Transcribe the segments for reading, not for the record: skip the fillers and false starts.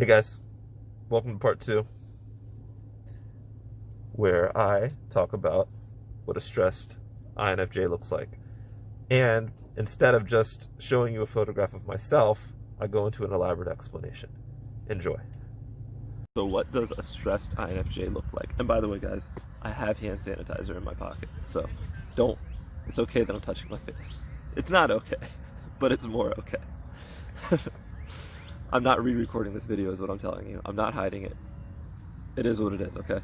Hey guys, welcome to part two, where I talk about what a stressed INFJ looks like. And instead of just showing you a photograph of myself, I go into an elaborate explanation. Enjoy. So what does a stressed INFJ look like? And by the way, guys, I have hand sanitizer in my pocket, so it's okay that I'm touching my face. It's not okay, but it's more okay. I'm not re-recording this video is what I'm telling you. I'm not hiding it. It is what it is, okay?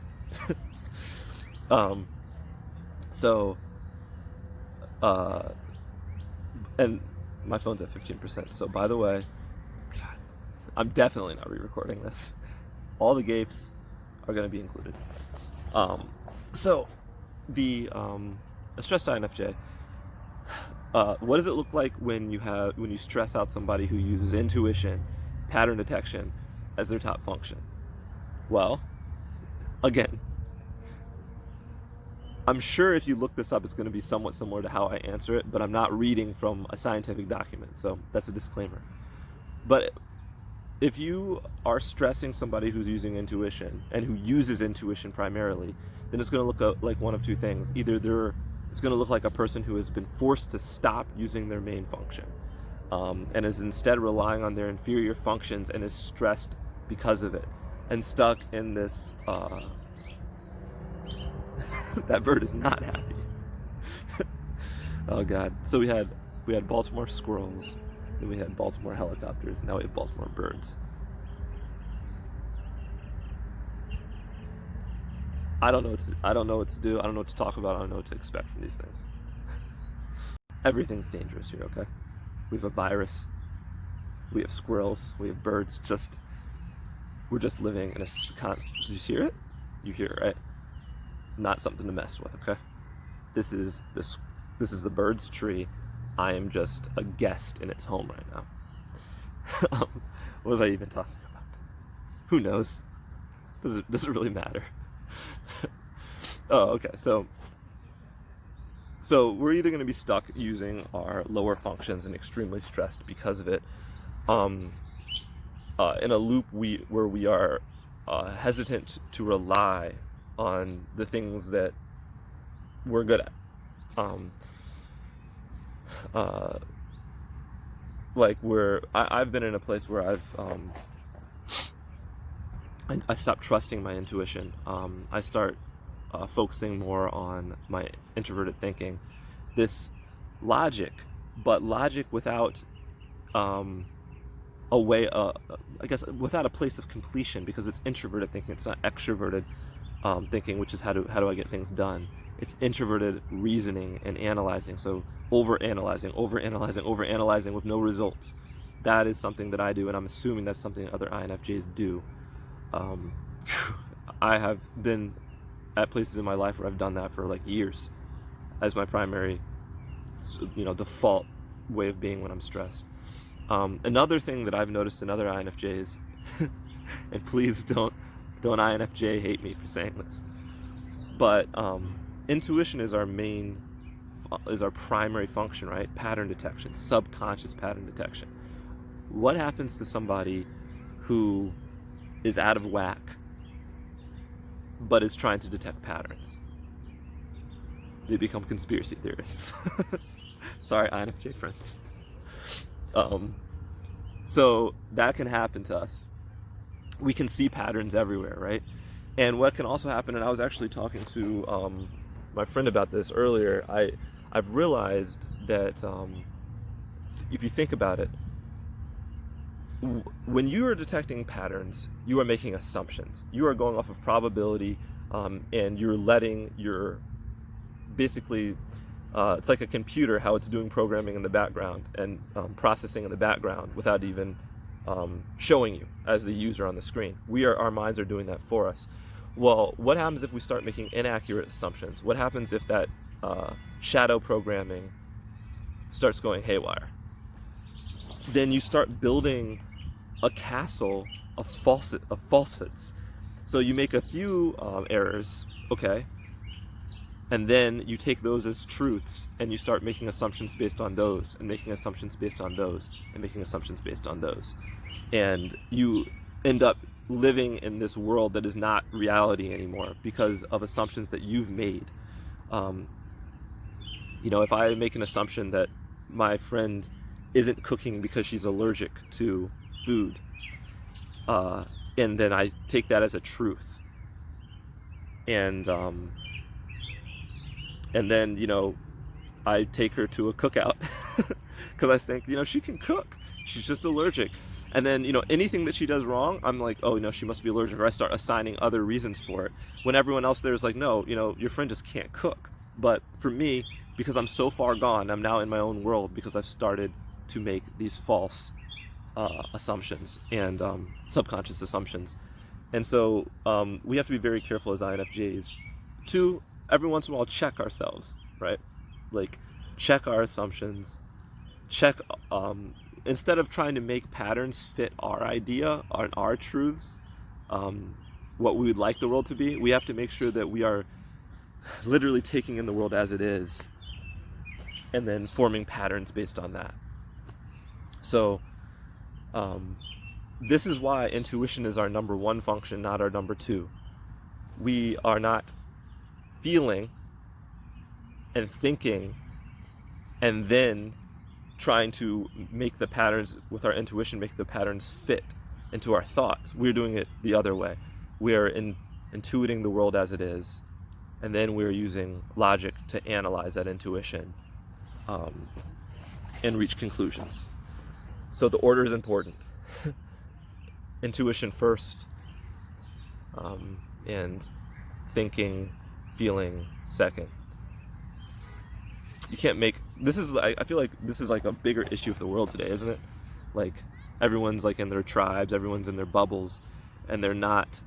um, so, and my phone's at 15%. So by the way, God, I'm definitely not re-recording this. All the gaffes are going to be included. So the a stressed INFJ. What does it look like when you stress out somebody who uses intuition, pattern detection as their top function? Well, again, I'm sure if you look this up, it's going to be somewhat similar to how I answer it, but I'm not reading from a scientific document, so that's a disclaimer. But if you are stressing somebody who's using intuition and who uses intuition primarily, then it's going to look like one of two things. Either it's going to look like a person who has been forced to stop using their main function, and is instead relying on their inferior functions and is stressed because of it, and stuck in this, that bird is not happy. Oh God. So we had Baltimore squirrels, then we had Baltimore helicopters, and now we have Baltimore birds. I don't know what to do. I don't know what to talk about. I don't know what to expect from these things. Everything's dangerous here, okay? We have a virus, we have squirrels, we have birds. We're just living in a did you hear it? You hear it, right? Not something to mess with, okay? This is the bird's tree. I am just a guest in its home right now. What was I even talking about? Who knows? Does it really matter? Oh, okay. So we're either going to be stuck using our lower functions and extremely stressed because of it, in a loop where we are hesitant to rely on the things that we're good at. I've been in a place where I stopped trusting my intuition. I start focusing more on my introverted thinking. This logic, but logic without a way, I guess, without a place of completion, because it's introverted thinking. It's not extroverted thinking, which is how do I get things done. It's introverted reasoning and analyzing. So overanalyzing with no results. That is something that I do, and I'm assuming that's something other INFJs do. I have been at places in my life where I've done that for like years as my primary, default way of being when I'm stressed. Another thing that I've noticed in other INFJs, and please don't INFJ hate me for saying this, but intuition is our primary function, right? Pattern detection, subconscious pattern detection. What happens to somebody who is out of whack but is trying to detect patterns? They become conspiracy theorists. Sorry, INFJ friends. So that can happen to us. We can see patterns everywhere, right? And what can also happen, and I was actually talking to my friend about this earlier, I've realized that if you think about it, when you are detecting patterns, you are making assumptions. You are going off of probability, and you're letting basically, it's like a computer, how it's doing programming in the background and processing in the background without even showing you as the user on the screen. Our minds are doing that for us. Well, what happens if we start making inaccurate assumptions? What happens if that shadow programming starts going haywire? Then you start building a castle of falsehoods. So you make a few errors, okay, and then you take those as truths and you start making assumptions based on those, and making assumptions based on those, and making assumptions based on those. And you end up living in this world that is not reality anymore because of assumptions that you've made. If I make an assumption that my friend isn't cooking because she's allergic to food, and then I take that as a truth, and then I take her to a cookout because I think she can cook, she's just allergic. And then anything that she does wrong, I'm like, oh no, she must be allergic, or I start assigning other reasons for it, when everyone else there is like, no, your friend just can't cook. But for me, because I'm so far gone, I'm now in my own world because I've started to make these false assumptions and subconscious assumptions. And so we have to be very careful as INFJs to every once in a while check ourselves, right? Like, check our assumptions, check instead of trying to make patterns fit our idea on our truths, what we would like the world to be. We have to make sure that we are literally taking in the world as it is and then forming patterns based on that. So this is why intuition is our number one function, not our number two. We are not feeling and thinking and then trying to make the patterns with our intuition, make the patterns fit into our thoughts. We're doing it the other way. We are intuiting the world as it is, and then we're using logic to analyze that intuition and reach conclusions. So the order is important. Intuition first, and thinking, feeling second. You can't make this is I feel like this is like a bigger issue of the world today, isn't it? Like, everyone's like in their tribes, everyone's in their bubbles, and they're not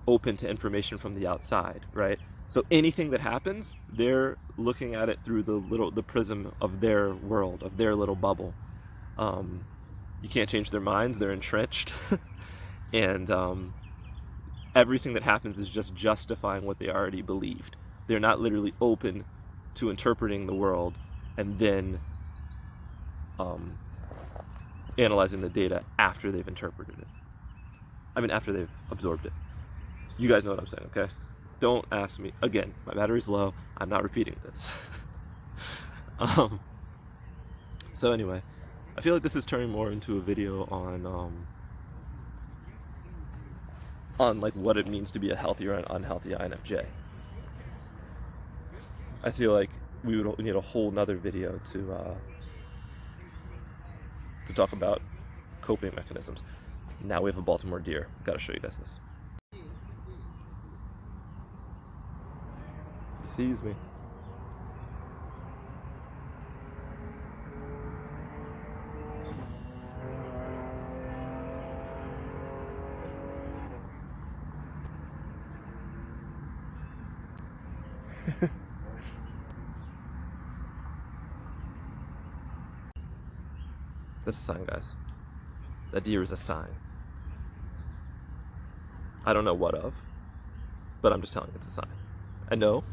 open to information from the outside, right? So anything that happens, they're looking at it through the prism of their world, of their little bubble. You can't change their minds, they're entrenched. And everything that happens is just justifying what they already believed. They're not literally open to interpreting the world and then analyzing the data after they've interpreted it. I mean, after they've absorbed it. You guys know what I'm saying, okay? Don't ask me. Again, my battery's low. I'm not repeating this. So anyway, I feel like this is turning more into a video on like what it means to be a healthy or an unhealthy INFJ. I feel like we need a whole nother video to talk about coping mechanisms. Now we have a Baltimore deer. Got to show you guys this. He sees me. That's a sign, guys. That deer is a sign. I don't know what of, but I'm just telling you it's a sign. I know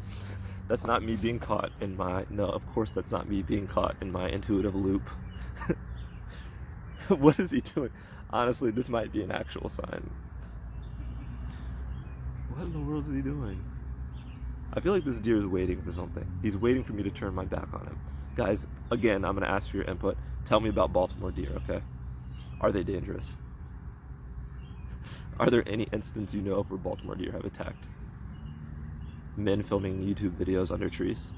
that's not me being caught in my, no, of course that's not me being caught in my intuitive loop. What is he doing? Honestly, this might be an actual sign. What in the world is he doing? I feel like this deer is waiting for something. He's waiting for me to turn my back on him. Guys, again, I'm going to ask for your input. Tell me about Baltimore deer, okay? Are they dangerous? Are there any instances you know of where Baltimore deer have attacked men filming YouTube videos under trees?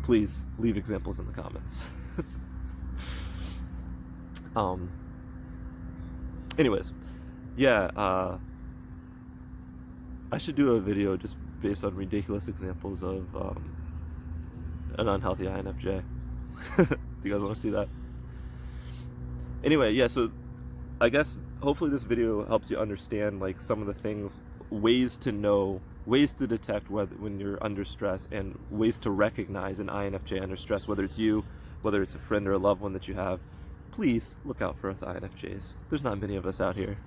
Please leave examples in the comments. Anyways, yeah, I should do a video just based on ridiculous examples of an unhealthy INFJ. Do you guys want to see that? Anyway, yeah, so I guess hopefully this video helps you understand like some of the things, ways to know, ways to detect when you're under stress, and ways to recognize an INFJ under stress, whether it's you, whether it's a friend or a loved one that you have. Please look out for us INFJs. There's not many of us out here.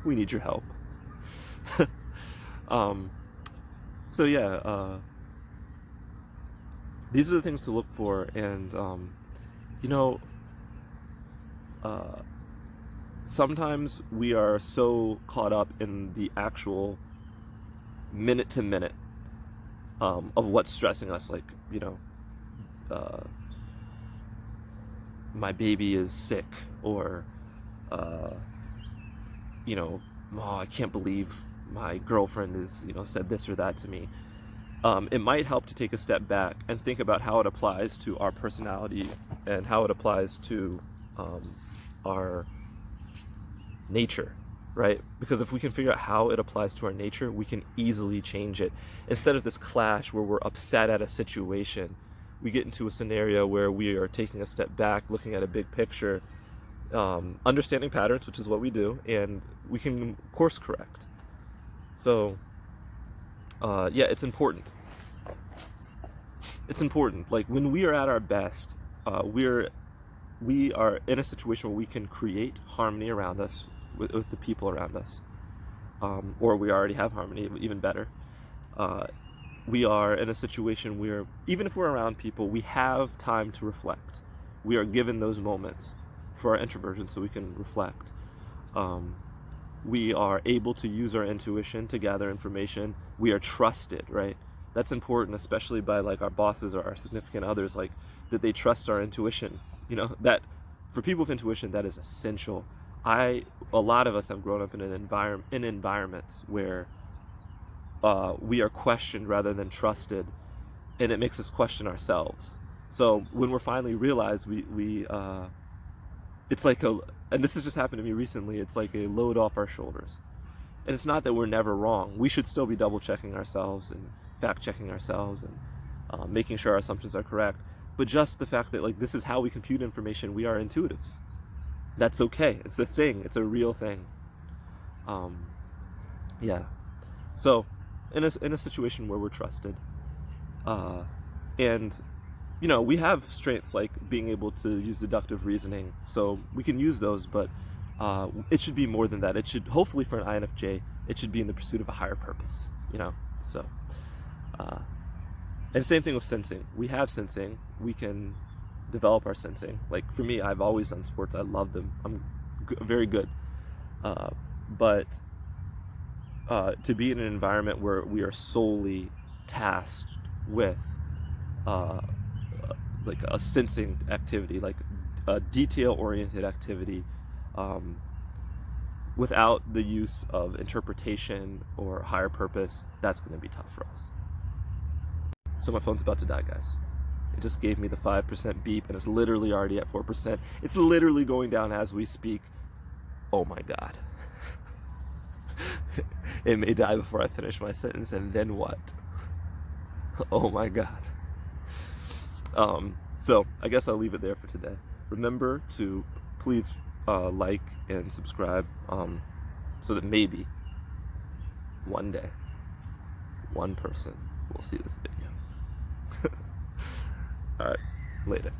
We need your help. So yeah, these are the things to look for, and sometimes we are so caught up in the actual minute to minute of what's stressing us, like, my baby is sick, or oh, I can't believe my girlfriend is, said this or that to me. It might help to take a step back and think about how it applies to our personality and how it applies to our nature, right? Because if we can figure out how it applies to our nature, we can easily change it. Instead of this clash where we're upset at a situation, we get into a scenario where we are taking a step back, looking at a big picture, understanding patterns, which is what we do, and we can course correct. So, it's important. It's important. Like, when we are at our best, we are in a situation where we can create harmony around us with the people around us, or we already have harmony, even better. We are in a situation where, even if we're around people, we have time to reflect. We are given those moments for our introversion so we can reflect. We are able to use our intuition to gather information. We are trusted, right? That's important, especially by like our bosses or our significant others, like that they trust our intuition. That for people with intuition, that is essential. A lot of us have grown up in environments where we are questioned rather than trusted, and it makes us question ourselves. So when we're finally realized it's like and this has just happened to me recently, it's like a load off our shoulders. And it's not that we're never wrong. We should still be double checking ourselves and fact checking ourselves and making sure our assumptions are correct. But just the fact that, like, this is how we compute information, we are intuitives. That's okay. It's a thing. It's a real thing. So in a situation where we're trusted, and we have strengths like being able to use deductive reasoning, so we can use those, but it should be more than that. It should, hopefully for an INFJ, it should be in the pursuit of a higher purpose, so and same thing with sensing. We have sensing. We can develop our sensing. Like, for me, I've always done sports. I love them. I'm very good, but to be in an environment where we are solely tasked with like a sensing activity, like a detail-oriented activity, without the use of interpretation or higher purpose, that's going to be tough for us. So my phone's about to die, guys. It just gave me the 5% beep, and it's literally already at 4%. It's literally going down as we speak. Oh my God. It may die before I finish my sentence, and then what? Oh my God. So I guess I'll leave it there for today. Remember to please like and subscribe, so that maybe one day one person will see this video. All right, later.